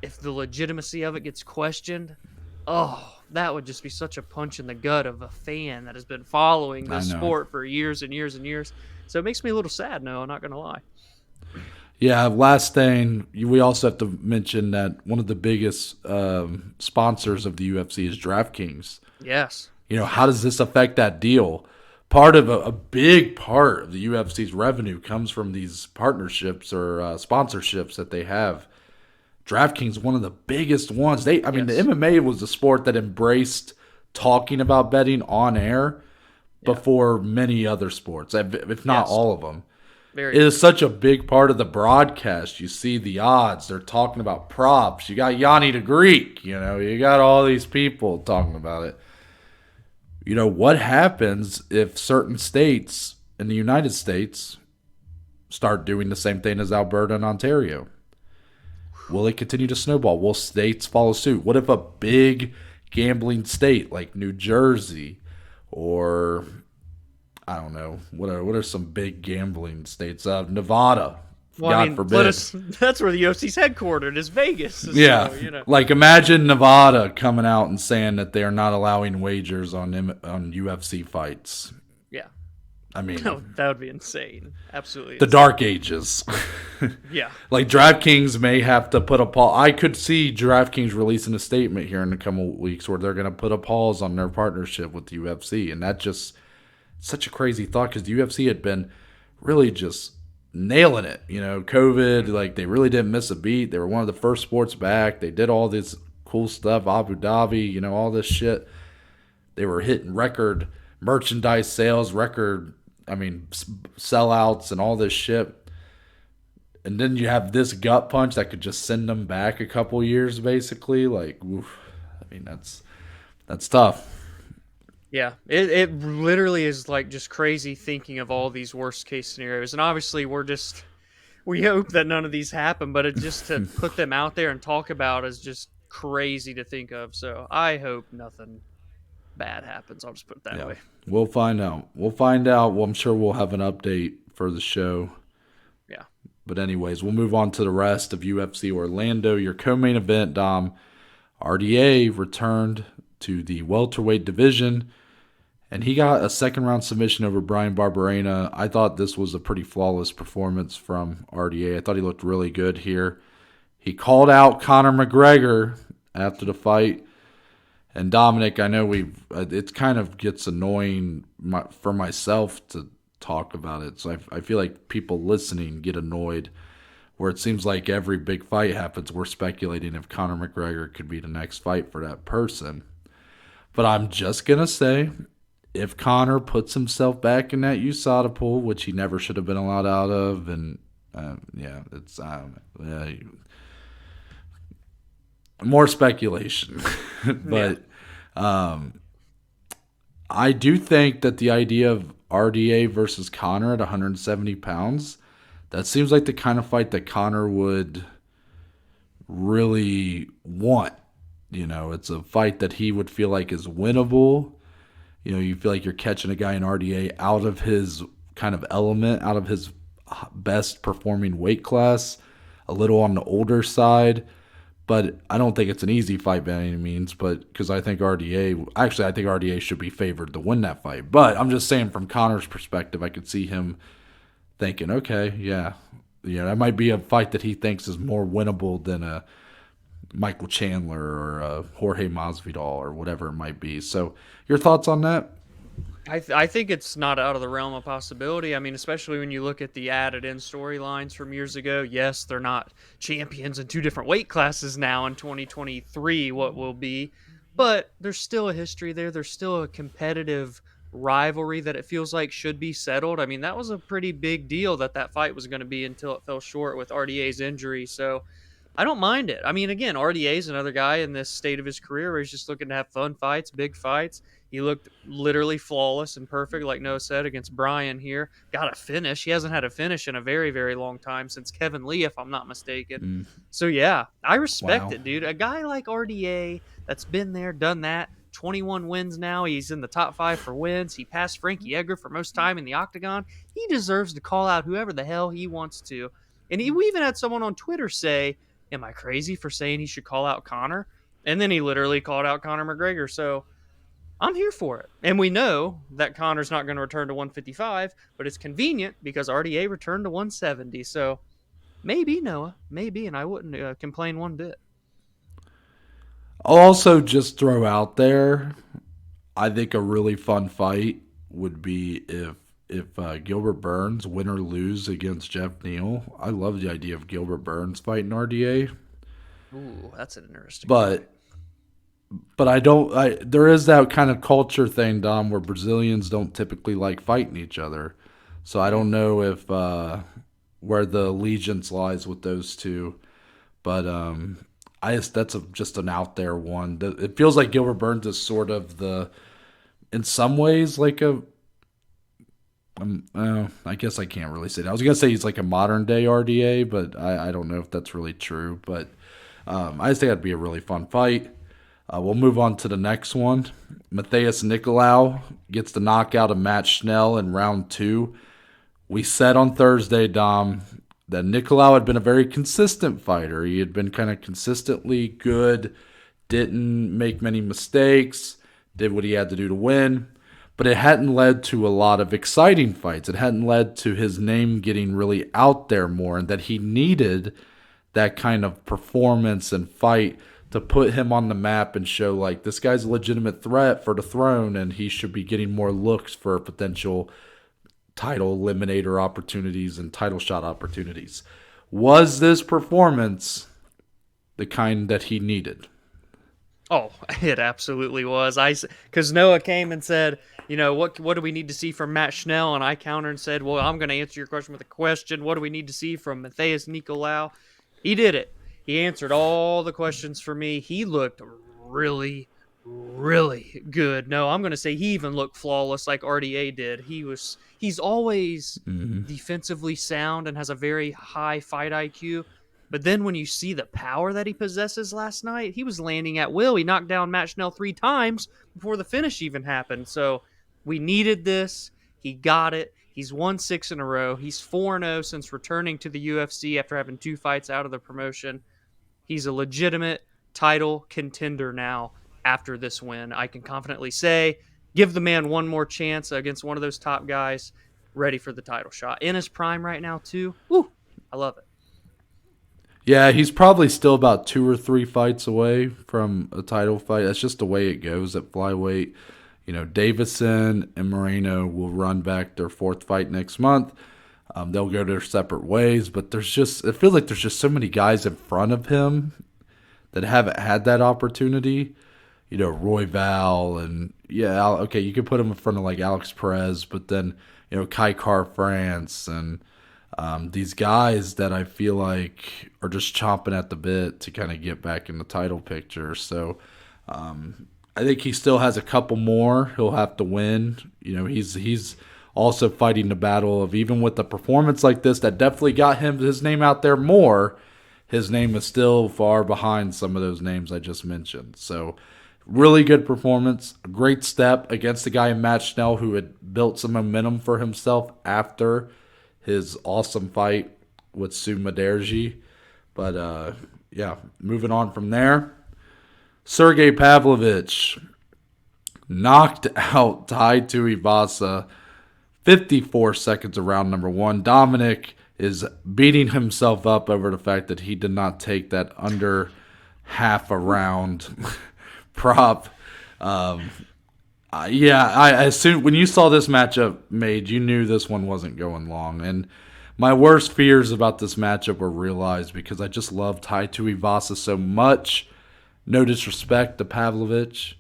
If the legitimacy of it gets questioned, that would just be such a punch in the gut of a fan that has been following this sport for years and years and years. So it makes me a little sad, no, I'm not going to lie. Yeah, last thing, we also have to mention that one of the biggest sponsors of the UFC is DraftKings. Yes. How does this affect that deal? Part of a big part of the UFC's revenue comes from these partnerships or sponsorships that they have. DraftKings, one of the biggest ones. The MMA was a sport that embraced talking about betting on air before many other sports, if not all of them. It is such a big part of the broadcast. You see the odds. They're talking about props. You got Yanni the Greek. You got all these people talking about it. What happens if certain states in the United States start doing the same thing as Alberta and Ontario? Will it continue to snowball? Will states follow suit? What if a big gambling state like New Jersey or, I don't know, what are some big gambling states? Nevada, God forbid. That's where the UFC's headquartered, is Vegas. Yeah, so, like imagine Nevada coming out and saying that they are not allowing wagers on UFC fights. Yeah. I mean, that would be insane. Absolutely. The Dark Ages. Yeah. Like DraftKings may have to put a pause. I could see DraftKings releasing a statement here in a couple of weeks where they're going to put a pause on their partnership with the UFC. And that's just such a crazy thought because the UFC had been really just nailing it. COVID, like they really didn't miss a beat. They were one of the first sports back. They did all this cool stuff, Abu Dhabi, all this shit. They were hitting record merchandise sales, sellouts and all this shit. And then you have this gut punch that could just send them back a couple years, basically. Like, oof. That's tough. Yeah, it literally is like just crazy thinking of all these worst case scenarios. And obviously we hope that none of these happen, but it just to put them out there and talk about is just crazy to think of. So I hope nothing bad happens. I'll just put it that way. We'll find out. Well, I'm sure we'll have an update for the show. Yeah. But anyways, we'll move on to the rest of UFC Orlando. Your co-main event, Dom, RDA returned to the welterweight division, and he got a second-round submission over Bryan Barberena. I thought this was a pretty flawless performance from RDA. I thought he looked really good here. He called out Conor McGregor after the fight. And Dominic, I know it kind of gets annoying for myself to talk about it. So I feel like people listening get annoyed where it seems like every big fight happens, we're speculating if Conor McGregor could be the next fight for that person. But I'm just going to say, if Conor puts himself back in that USADA pool, which he never should have been allowed out of, and more speculation. But I do think that the idea of RDA versus Conor at 170 pounds, that seems like the kind of fight that Conor would really want. It's a fight that he would feel like is winnable. You feel like you're catching a guy in RDA out of his kind of element, out of his best performing weight class, a little on the older side. but I don't think it's an easy fight by any means. But because I think RDA should be favored to win that fight. But I'm just saying, from Conor's perspective, I could see him thinking, okay, yeah, that might be a fight that he thinks is more winnable than a Michael Chandler or a Jorge Masvidal or whatever it might be. So, your thoughts on that? I think it's not out of the realm of possibility. I mean, especially when you look at the added-in storylines from years ago. Yes, they're not champions in two different weight classes now in 2023, what will be, but there's still a history there. There's still a competitive rivalry that it feels like should be settled. I mean, that was a pretty big deal that fight was going to be until it fell short with RDA's injury. So I don't mind it. I mean, again, RDA is another guy in this state of his career where he's just looking to have fun fights, big fights. He looked literally flawless and perfect, like Noah said, against Bryan here. Got a finish. He hasn't had a finish in a very, very long time, since Kevin Lee, if I'm not mistaken. So, yeah, I respect it, dude. A guy like RDA that's been there, done that, 21 wins now. He's in the top 5 for wins. He passed Frankie Edgar for most time in the octagon. He deserves to call out whoever the hell he wants to. And we even had someone on Twitter say, am I crazy for saying he should call out Conor? And then he literally called out Conor McGregor. So I'm here for it. And we know that Conor's not going to return to 155, but it's convenient because RDA returned to 170. So maybe, Noah, maybe, and I wouldn't complain one bit. I'll also just throw out there, I think a really fun fight would be if Gilbert Burns win or lose against Jeff Neal. I love the idea of Gilbert Burns fighting RDA. Ooh, that's an interesting fight. But there is that kind of culture thing, Dom, where Brazilians don't typically like fighting each other. So I don't know if where the allegiance lies with those two. But that's just an out there one. It feels like Gilbert Burns is sort of in some ways like I guess I can't really say that. I was going to say he's like a modern day RDA, but I don't know if that's really true. But I just think that'd be a really fun fight. We'll move on to the next one. Matheus Nicolau gets the knockout of Matt Schnell in round 2. We said on Thursday, Dom, that Nicolau had been a very consistent fighter. He had been kind of consistently good, didn't make many mistakes, did what he had to do to win. But it hadn't led to a lot of exciting fights. It hadn't led to his name getting really out there more, and that he needed that kind of performance and fight to put him on the map and show, like, this guy's a legitimate threat for the throne and he should be getting more looks for potential title eliminator opportunities and title shot opportunities. Was this performance the kind that he needed? Oh, it absolutely was. Because Noah came and said, what do we need to see from Matt Schnell? And I countered and said, well, I'm going to answer your question with a question. What do we need to see from Matheus Nicolau? He did it. He answered all the questions for me. He looked really, really good. No, I'm going to say he even looked flawless like RDA did. He's always defensively sound and has a very high fight IQ. But then when you see the power that he possesses last night, he was landing at will. He knocked down Matt Schnell 3 times before the finish even happened. So we needed this. He got it. He's won 6 in a row. He's 4-0 since returning to the UFC after having 2 fights out of the promotion. He's a legitimate title contender now after this win. I can confidently say, give the man one more chance against one of those top guys, ready for the title shot. In his prime right now, too. Woo! I love it. Yeah, he's probably still about 2 or 3 fights away from a title fight. That's just the way it goes at flyweight. Davison and Moreno will run back their 4th fight next month. They'll go their separate ways, but it feels like there's just so many guys in front of him that haven't had that opportunity. Roy Val and okay, you could put him in front of like Alex Perez, but then Kai Car France and these guys that I feel like are just chomping at the bit to kind of get back in the title picture. So I think he still has a couple more he'll have to win. He's also fighting the battle of, even with a performance like this that definitely got his name out there more, his name is still far behind some of those names I just mentioned. So really good performance, a great step against the guy in Matt Schnell who had built some momentum for himself after his awesome fight with Sumaderji. But yeah, moving on from there. Sergei Pavlovich knocked out Tai Tuivasa 54 seconds of round number 1. Dominic is beating himself up over the fact that he did not take that under half a round prop. I assumed when you saw this matchup made, you knew this one wasn't going long. And my worst fears about this matchup were realized because I just love Tai Tuivasa so much. No disrespect to Pavlovich,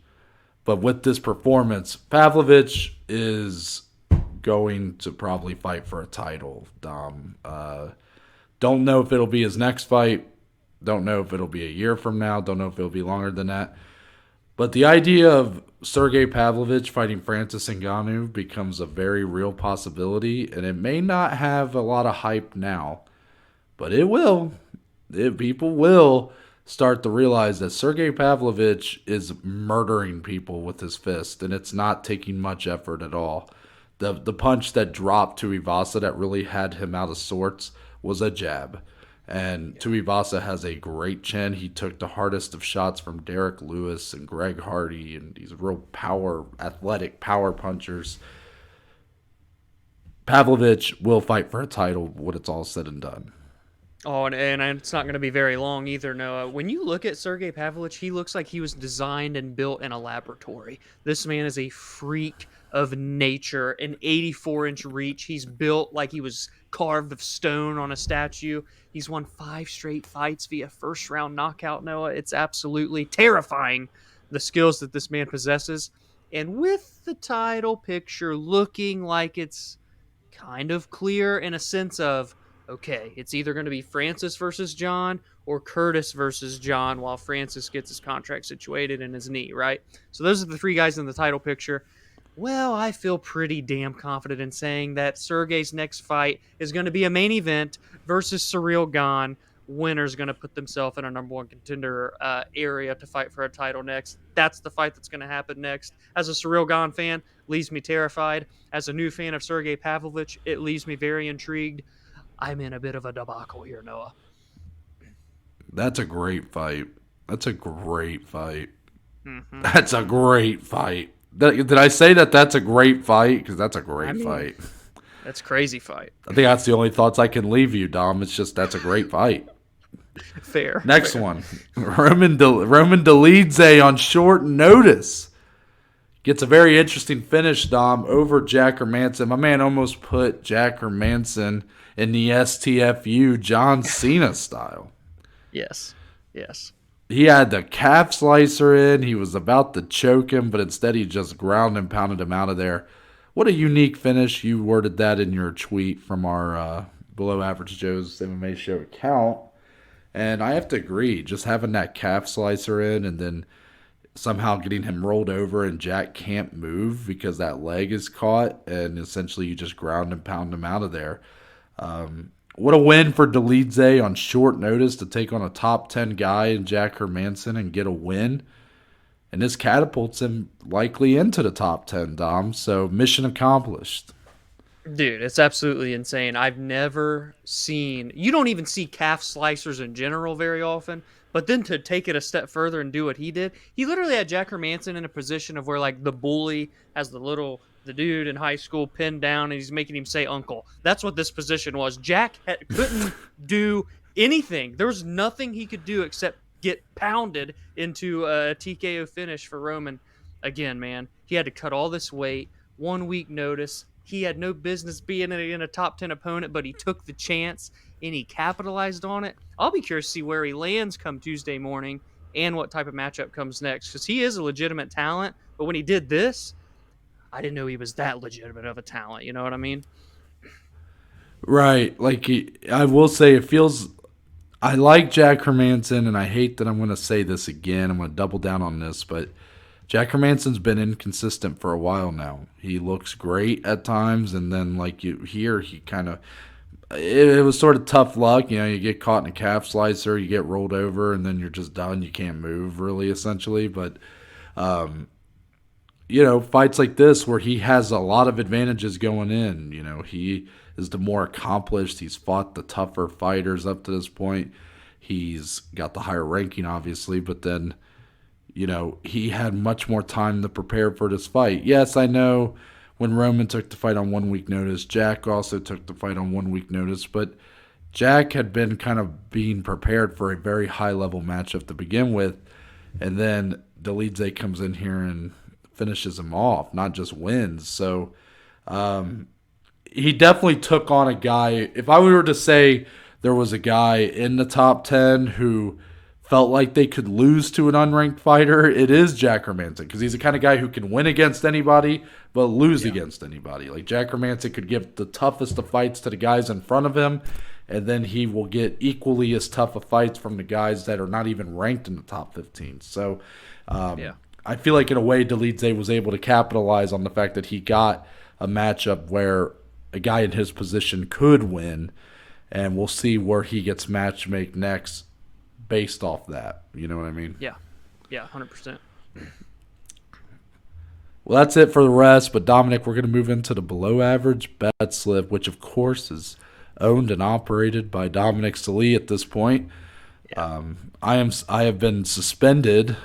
but with this performance, Pavlovich is going to probably fight for a title, Dom. Don't know if it'll be his next fight. Don't know if it'll be a year from now. Don't know if it'll be longer than that. But the idea of Sergei Pavlovich fighting Francis Ngannou becomes a very real possibility, and it may not have a lot of hype now, but it will. People will start to realize that Sergei Pavlovich is murdering people with his fist, and it's not taking much effort at all. The punch that dropped Tuivasa that really had him out of sorts was a jab. And Tuivasa has a great chin. He took the hardest of shots from Derek Lewis and Greg Hardy, and these real athletic power punchers. Pavlovich will fight for a title when it's all said and done. Oh, and it's not going to be very long either, Noah. When you look at Sergei Pavlovich, he looks like he was designed and built in a laboratory. This man is a freak of nature, an 84-inch reach. He's built like he was carved of stone on a statue. He's won 5 straight fights via first-round knockout, Noah. It's absolutely terrifying, the skills that this man possesses. And with the title picture looking like it's kind of clear in a sense of, okay, it's either going to be Francis versus John or Curtis versus John while Francis gets his contract situated in his knee, right? So those are the 3 guys in the title picture. Well, I feel pretty damn confident in saying that Sergei's next fight is going to be a main event versus Ciryl Gane. Winner's going to put themselves in a number 1 contender area to fight for a title next. That's the fight that's going to happen next. As a Ciryl Gane fan, leaves me terrified. As a new fan of Sergei Pavlovich, it leaves me very intrigued. I'm in a bit of a debacle here, Noah. That's a great fight. That's a great fight. Mm-hmm. That's a great fight. Did I say that's a great fight? Because that's a great fight. That's a crazy fight. I think that's the only thoughts I can leave you, Dom. It's just that's a great fight. Fair. Next one. Roman Dolidze on short notice gets a very interesting finish, Dom, over Jack Hermansson. My man almost put Jack Hermansson in the STFU John Cena style. Yes. He had the calf slicer in. He was about to choke him, but instead he just ground and pounded him out of there. What a unique finish. You worded that in your tweet from our Below Average Joe's MMA show account. And I have to agree, just having that calf slicer in and then somehow getting him rolled over and Jack can't move because that leg is caught, and essentially you just ground and pound him out of there. What a win for Dolidze on short notice to take on a top 10 guy in Jack Hermansson and get a win. And this catapults him likely into the top 10, Dom. So mission accomplished. Dude, it's absolutely insane. I've never seen... You don't even see calf slicers in general very often. But then to take it a step further and do what he did, he literally had Jack Hermansson in a position of where like the bully has the dude in high school pinned down and he's making him say uncle. That's what this position was. Jack couldn't do anything. There was nothing he could do except get pounded into a TKO finish for Roman. Again, man, he had to cut all this weight, 1 week notice. He had no business being in a top 10 opponent, but he took the chance and he capitalized on it. I'll be curious to see where he lands come Tuesday morning and what type of matchup comes next, because he is a legitimate talent, but when he did this, I didn't know he was that legitimate of a talent. You know what I mean? Right. Like, I will say it feels... I like Jack Hermansson, and I hate that I'm going to say this again. I'm going to double down on this, but Jack Hermansson's been inconsistent for a while now. He looks great at times, and then like you hear, he kind of... It was sort of tough luck. You know, you get caught in a calf slicer, you get rolled over, and then you're just done. You can't move, really, essentially. But... you know, fights like this where he has a lot of advantages going in. You know, he is the more accomplished. He's fought the tougher fighters up to this point. He's got the higher ranking, obviously, but then, he had much more time to prepare for this fight. Yes, I know when Roman took the fight on 1 week notice, Jack also took the fight on 1 week notice, but Jack had been kind of being prepared for a very high-level matchup to begin with, and then Dolidze comes in here and finishes him off, not just wins. So he definitely took on a guy. If I were to say there was a guy in the top 10 who felt like they could lose to an unranked fighter, it is Jack Hermansson, because he's the kind of guy who can win against anybody but lose against anybody. Like Jack Hermansson could give the toughest of fights to the guys in front of him, and then he will get equally as tough of fights from the guys that are not even ranked in the top 15. So I feel like in a way Dolidze was able to capitalize on the fact that he got a matchup where a guy in his position could win, and we'll see where he gets matchmade next based off that. You know what I mean? Yeah, 100%. Well, that's it for the rest. But Dominic, we're going to move into the below average bet slip, which of course is owned and operated by Dominic Salee at this point. Yeah. I have been suspended.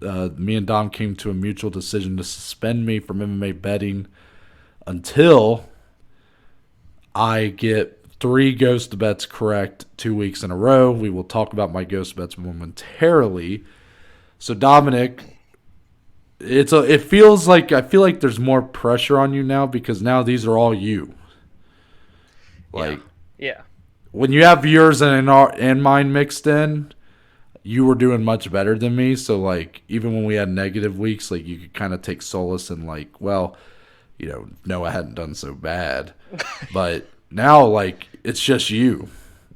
Me and Dom came to a mutual decision to suspend me from MMA betting until I get 3 ghost bets correct 2 weeks in a row. We will talk about my ghost bets momentarily. So Dominic, I feel like there's more pressure on you now because now these are all you. Yeah. When you have yours and mine mixed in, you were doing much better than me. So like even when we had negative weeks, like you could kind of take solace in like, well, no, I hadn't done so bad. But now, like, it's just you.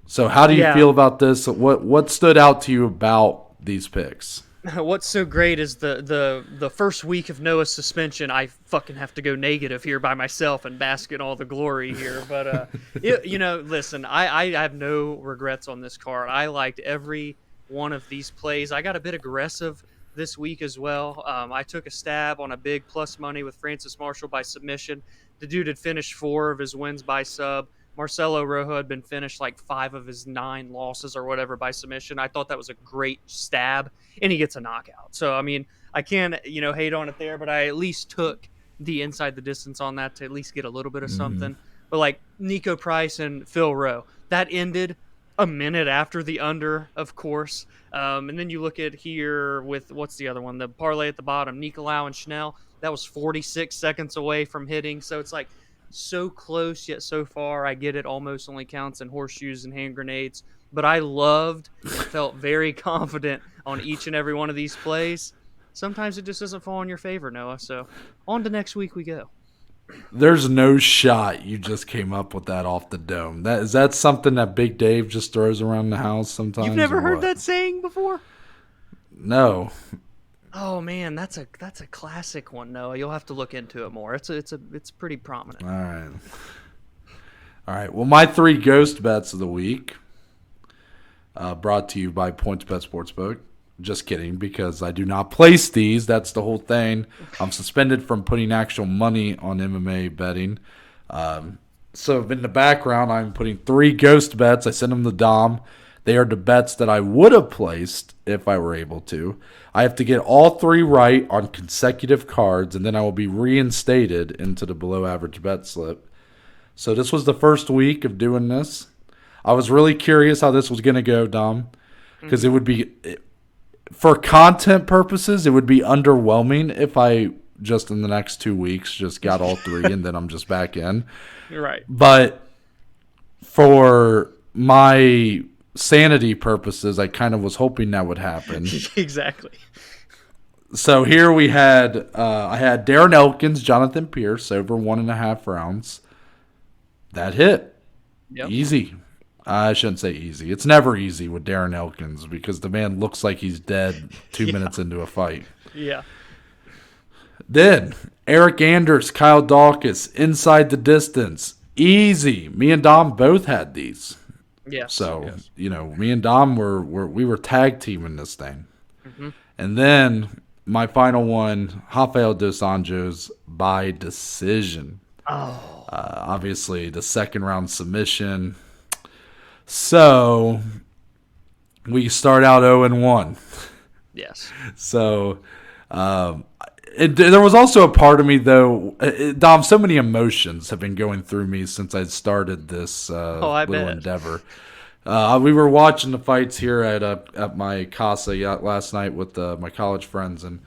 So how do you feel about this? What stood out to you about these picks? What's so great is the first week of Noah's suspension, I fucking have to go negative here by myself and bask in all the glory here. But, listen, I have no regrets on this card. I liked every one of these plays. I got a bit aggressive this week as well. I took a stab on a big plus money with Francis Marshall by submission. The dude had finished 4 of his wins by sub. Marcelo Rojo had been finished like 5 of his 9 losses or whatever by submission. I thought that was a great stab, and he gets a knockout. So, I mean, I can't, hate on it there, but I at least took the inside the distance on that to at least get a little bit of something. But like Nico Price and Phil Rowe, that ended a minute after the under, of course. And then you look at here with, what's the other one? The parlay at the bottom, Nicolau and Schnell. That was 46 seconds away from hitting. So it's like so close yet so far. I get it. Almost only counts in horseshoes and hand grenades. But I loved and felt very confident on each and every one of these plays. Sometimes it just doesn't fall in your favor, Noah. So on to next week we go. There's no shot you just came up with that off the dome. Is that something that Big Dave just throws around the house sometimes? You've never heard that saying before? No. Oh man, that's a classic one, Noah. You'll have to look into it more. It's pretty prominent. All right. Well, my 3 ghost bets of the week, brought to you by PointsBet Sportsbook. Just kidding, because I do not place these. That's the whole thing. I'm suspended from putting actual money on MMA betting. So in the background, I'm putting 3 ghost bets. I send them to Dom. They are the bets that I would have placed if I were able to. I have to get all 3 right on consecutive cards, and then I will be reinstated into the below average bet slip. So this was the first week of doing this. I was really curious how this was going to go, Dom, because it would be... For content purposes, it would be underwhelming if I just in the next 2 weeks just got all 3 and then I'm just back in. You're right. But for my sanity purposes, I kind of was hoping that would happen. Exactly. So here we had, I had Darren Elkins, Jonathan Pierce over 1.5 rounds. That hit. Yep. Easy. I shouldn't say easy. It's never easy with Darren Elkins because the man looks like he's dead 2 minutes into a fight. Yeah. Then, Eric Anders, Kyle Dawkins, inside the distance. Easy. Me and Dom both had these. Yeah. So, me and Dom were tag teaming this thing. Mm-hmm. And then, my final one, Rafael dos Anjos by decision. Oh. Obviously, the second round submission. So, we start out 0-1. Yes. So, there was also a part of me, though, Dom, so many emotions have been going through me since I started this I little bet. endeavor. We were watching the fights here at my casa last night with my college friends, and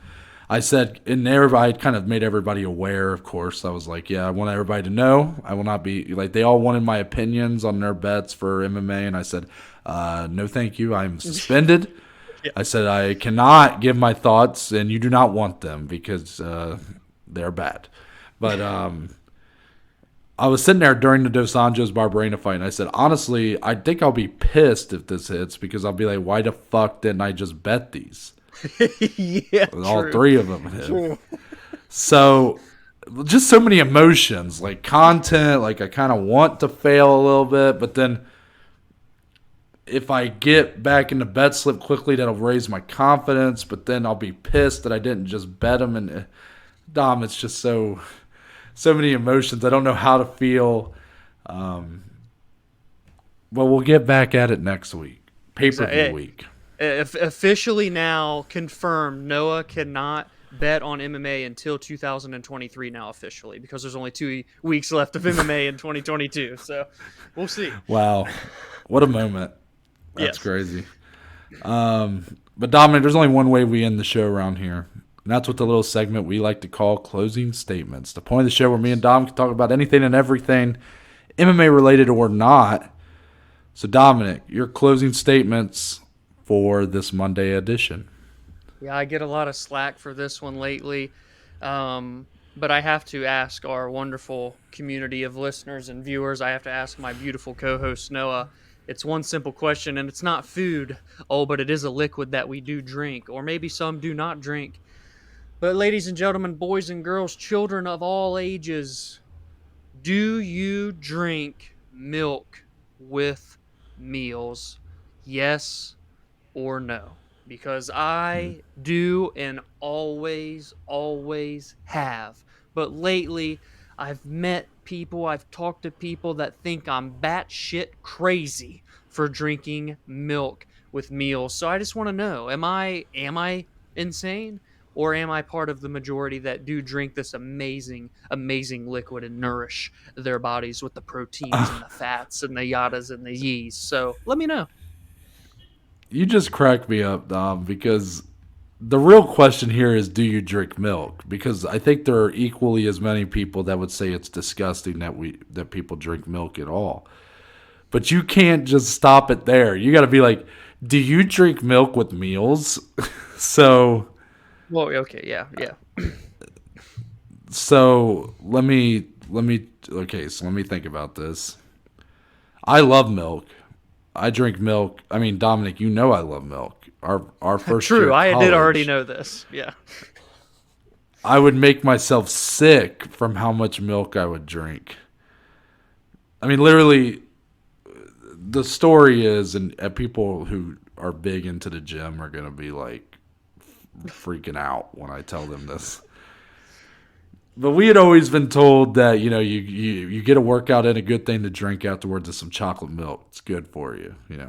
I said, and everybody kind of made everybody aware, of course. I was like, yeah, I want everybody to know. I will not be, like, they all wanted my opinions on their bets for MMA, and I said, no, thank you. I'm suspended. Yeah. I said, I cannot give my thoughts, and you do not want them because they're bad. But I was sitting there during the Dos Anjos Barberena fight, and I said, honestly, I think I'll be pissed if this hits because I'll be like, why the fuck didn't I just bet these? Yeah, All true. three of them hit. So, just so many emotions, like content, like I kind of want to fail a little bit, but then if I get back in the bet slip quickly, that'll raise my confidence, but then I'll be pissed that I didn't just bet them. And Dom, it's just so many emotions. I don't know how to feel. But we'll get back at it next week. Pay-per-view week. Officially now confirmed, Noah cannot bet on MMA until 2023 now officially, because there's only 2 weeks left of MMA in 2022. So we'll see. Wow. What a moment. That's Yes. crazy. But Dominic, there's only one way we end the show around here. And that's with the little segment we like to call closing statements. The point of the show where me and Dom can talk about anything and everything, MMA related or not. So Dominic, your closing statements for this Monday edition. Yeah, I get a lot of slack for this one lately. But I have to ask our wonderful community of listeners and viewers, I have to ask my beautiful co-host Noah. It's one simple question, and it's not food. Oh, but it is a liquid that we do drink, or maybe some do not drink. But ladies and gentlemen, boys and girls, children of all ages, do you drink milk with meals? Yes or no? Because I do and always have. But lately, I've met people, I've talked to people that think I'm batshit crazy for drinking milk with meals. So I just want to know, am I insane? Or am I part of the majority that do drink this amazing liquid and nourish their bodies with the proteins and the fats and the yadas and the yees? So let me know. You just crack me up, Dom, because the real question here is, do you drink milk? Because I think there are equally as many people that would say it's disgusting that people drink milk at all. But you can't just stop it there. You got to be like, do you drink milk with meals? So, Well, okay, yeah. so let me think about this. I love milk. I drink milk. I mean, Dominic, you know I love milk. Our first year True, at I college, did already know this. Yeah. I would make myself sick from how much milk I would drink. I mean, literally, the story is, and people who are big into the gym are going to be like freaking out when I tell them this. But we had always been told that, you get a workout in, a good thing to drink afterwards is some chocolate milk. It's good for you, Yeah.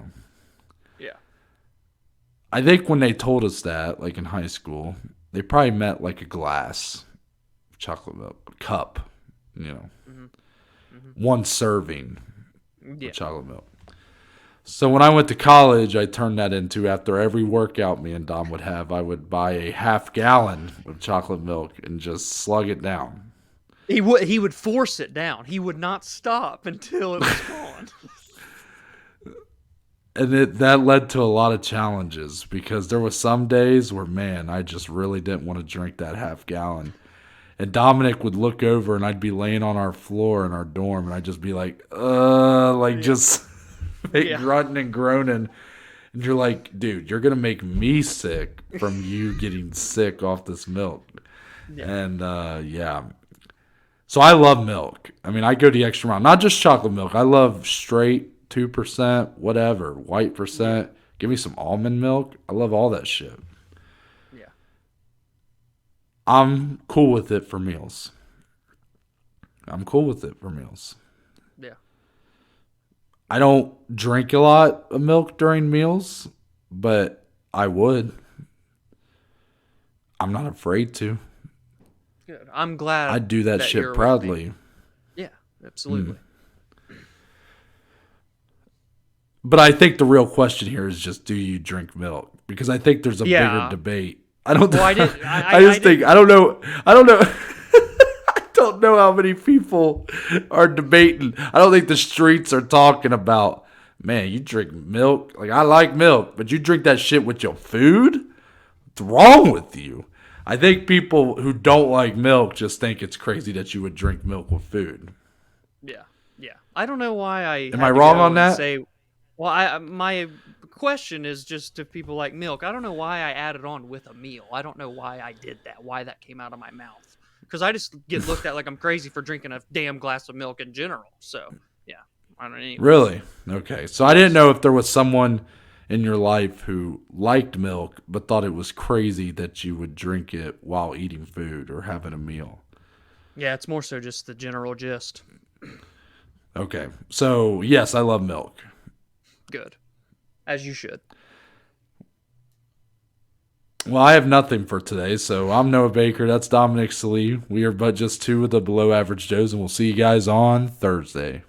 I think when they told us that, like in high school, they probably meant like a glass of chocolate milk, a cup, one serving Yeah. of chocolate milk. So when I went to college, I turned that into, after every workout me and Dom would have, I would buy a half gallon of chocolate milk and just slug it down. He would force it down. He would not stop until it was gone. And that led to a lot of challenges because there was some days where, man, I just really didn't want to drink that half gallon. And Dominic would look over and I'd be laying on our floor in our dorm and I'd just be like, just grunting and groaning. And you're like, dude, you're going to make me sick from you getting sick off this milk. Yeah. And, so I love milk. I mean, I go the extra mile. Not just chocolate milk. I love straight 2%, whatever, white percent. Give me some almond milk. I love all that shit. Yeah. I'm cool with it for meals. Yeah. I don't drink a lot of milk during meals. but I would. I'm not afraid to. Good. I'm glad I'd do that shit you're with me. proudly. Yeah, absolutely. But I think the real question here is just, do you drink milk? Because I think there's a bigger debate. I don't. Well, I just think I don't know. I don't know. I don't know how many people are debating. I don't think the streets are talking about, man, you drink milk. Like, I like milk, but you drink that shit with your food? What's wrong with you? I think people who don't like milk just think it's crazy that you would drink milk with food. Yeah. I don't know why I. Am I wrong on that? Well, my question is just if people like milk. I don't know why I added on with a meal. I don't know why I did that. Why that came out of my mouth. Because I just get looked at like I'm crazy for drinking a damn glass of milk in general. So yeah, I don't know. Really? Okay. So I didn't know if there was someone in your life who liked milk but thought it was crazy that you would drink it while eating food or having a meal. Yeah, it's more so just the general gist. Okay. So, yes, I love milk. Good. As you should. Well, I have nothing for today, so I'm Noah Baker. That's Dominic Salee. We are but just two of the below average Joes, and we'll see you guys on Thursday.